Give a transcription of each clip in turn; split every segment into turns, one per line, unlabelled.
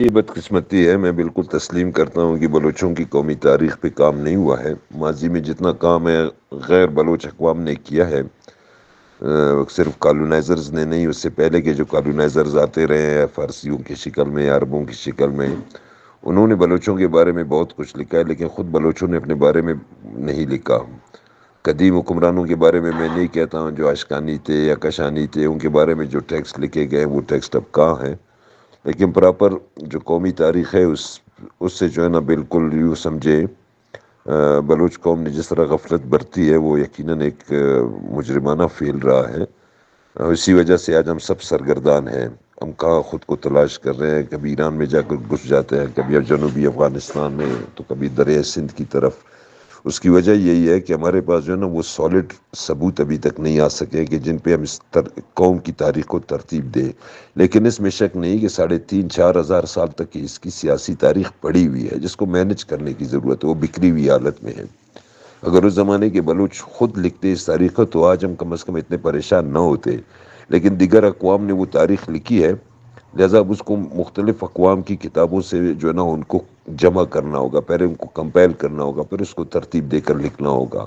یہ بدقسمتی ہے، میں بالکل تسلیم کرتا ہوں کہ بلوچوں کی قومی تاریخ پہ کام نہیں ہوا ہے۔ ماضی میں جتنا کام ہے غیر بلوچ اقوام نے کیا ہے، صرف کالونائزرز نے نہیں، اس سے پہلے کے جو کالونائزرز آتے رہے ہیں فارسیوں کی شکل میں، عربوں کی شکل میں، انہوں نے بلوچوں کے بارے میں بہت کچھ لکھا ہے، لیکن خود بلوچوں نے اپنے بارے میں نہیں لکھا۔ قدیم حکمرانوں کے بارے میں نہیں کہتا ہوں، جو اشکانی تھے یا کشانی تھے، ان کے بارے میں جو ٹیکسٹ لکھے گئے وہ ٹیکسٹ اب کہاں ہیں؟ لیکن پراپر جو قومی تاریخ ہے اس سے جو ہے نا بالکل یوں سمجھے بلوچ قوم نے جس طرح غفلت برتی ہے وہ یقیناً ایک مجرمانہ فعل رہا ہے۔ اسی وجہ سے آج ہم سب سرگردان ہیں، ہم کہاں خود کو تلاش کر رہے ہیں، کبھی ایران میں جا کر گھس جاتے ہیں، کبھی جنوبی افغانستان میں، تو کبھی دریائے سندھ کی طرف۔ اس کی وجہ یہی ہے کہ ہمارے پاس جو ہے نا وہ سالڈ ثبوت ابھی تک نہیں آ سکے کہ جن پہ ہم اس قوم کی تاریخ کو ترتیب دیں۔ لیکن اس میں شک نہیں کہ 3,500-4,000 سال تک کی اس کی سیاسی تاریخ پڑی ہوئی ہے، جس کو مینج کرنے کی ضرورت ہے، وہ بکھری ہوئی حالت میں ہے۔ اگر اس زمانے کے بلوچ خود لکھتے اس تاریخ کو تو آج ہم کم از کم اتنے پریشان نہ ہوتے، لیکن دیگر اقوام نے وہ تاریخ لکھی ہے، لہذا اب اس کو مختلف اقوام کی کتابوں سے جو ہے نا ان کو جمع کرنا ہوگا، پہلے ان کو کمپائل کرنا ہوگا، پھر اس کو ترتیب دے کر لکھنا ہوگا۔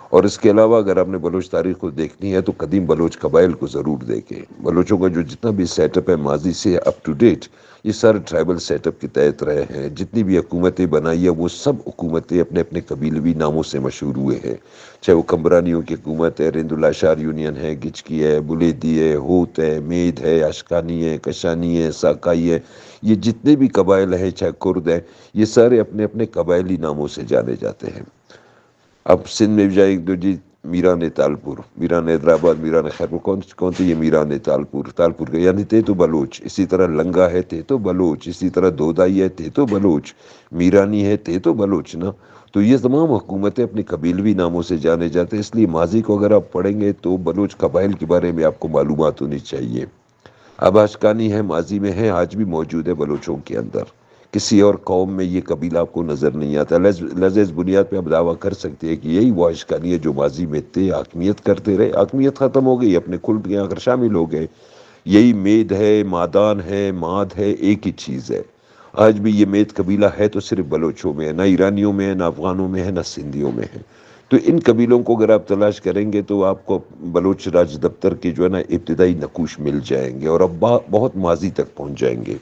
اور اس کے علاوہ اگر آپ نے بلوچ تاریخ کو دیکھنی ہے تو قدیم بلوچ قبائل کو ضرور دیکھیں۔ بلوچوں کا جو جتنا بھی سیٹ اپ ہے ماضی سے اپ ٹو ڈیٹ، یہ سارے ٹرائبل سیٹ اپ کے تحت رہے ہیں۔ جتنی بھی حکومتیں بنائی ہیں وہ سب حکومتیں اپنے اپنے قبیلوی ناموں سے مشہور ہوئے ہیں، چاہے وہ کمبرانیوں کی حکومت ہے، رند الاشار یونین ہے، گچکی ہے، بلیدی ہے، ہوت ہے، مید ہے، اشکانی ہے، کشانی ہے، ساکائی ہے، یہ جتنے بھی قبائل ہیں، چاہے کرد ہیں، یہ سارے اپنے اپنے قبائلی ناموں سے جانے جاتے ہیں۔ اب سندھ میں بھی جائے تو جی میران تالپور، میران حیدرآباد، میران خیرپور، کون تھے یہ میران تالپور کے یعنی تھے تو بلوچ۔ اسی طرح لنگا ہے تھے تو بلوچ، اسی طرح دودائی ہے تھے تو بلوچ، میرانی ہے تھے تو بلوچ نا۔ تو یہ تمام حکومتیں اپنے قبیلوی ناموں سے جانے جاتے ہیں، اس لیے ماضی کو اگر آپ پڑھیں گے تو بلوچ قبائل کے بارے میں آپ کو معلومات ہونی چاہیے۔ اب اشکانی ہے، ماضی میں ہے، آج بھی موجود ہے بلوچوں کے اندر، کسی اور قوم میں یہ قبیلہ آپ کو نظر نہیں آتا۔ لہذا اس بنیاد پہ آپ دعویٰ کر سکتے ہیں کہ یہی وہ اشکانی ہے جو ماضی میں تھے، حاکمیت کرتے رہے، حاکمیت ختم ہو گئی، اپنے کلٹ کے اگر شامل ہو گئے۔ یہی مید ہے، مادان ہے، ماد ہے، ایک ہی چیز ہے۔ آج بھی یہ مید قبیلہ ہے تو صرف بلوچوں میں ہے، نہ ایرانیوں میں ہے، نہ افغانوں میں ہے، نہ سندھیوں میں ہے۔ تو ان قبیلوں کو اگر آپ تلاش کریں گے تو آپ کو بلوچ راج دفتر کے جو ہے نا ابتدائی نقوش مل جائیں گے، اور اب بہت ماضی تک پہنچ جائیں گے۔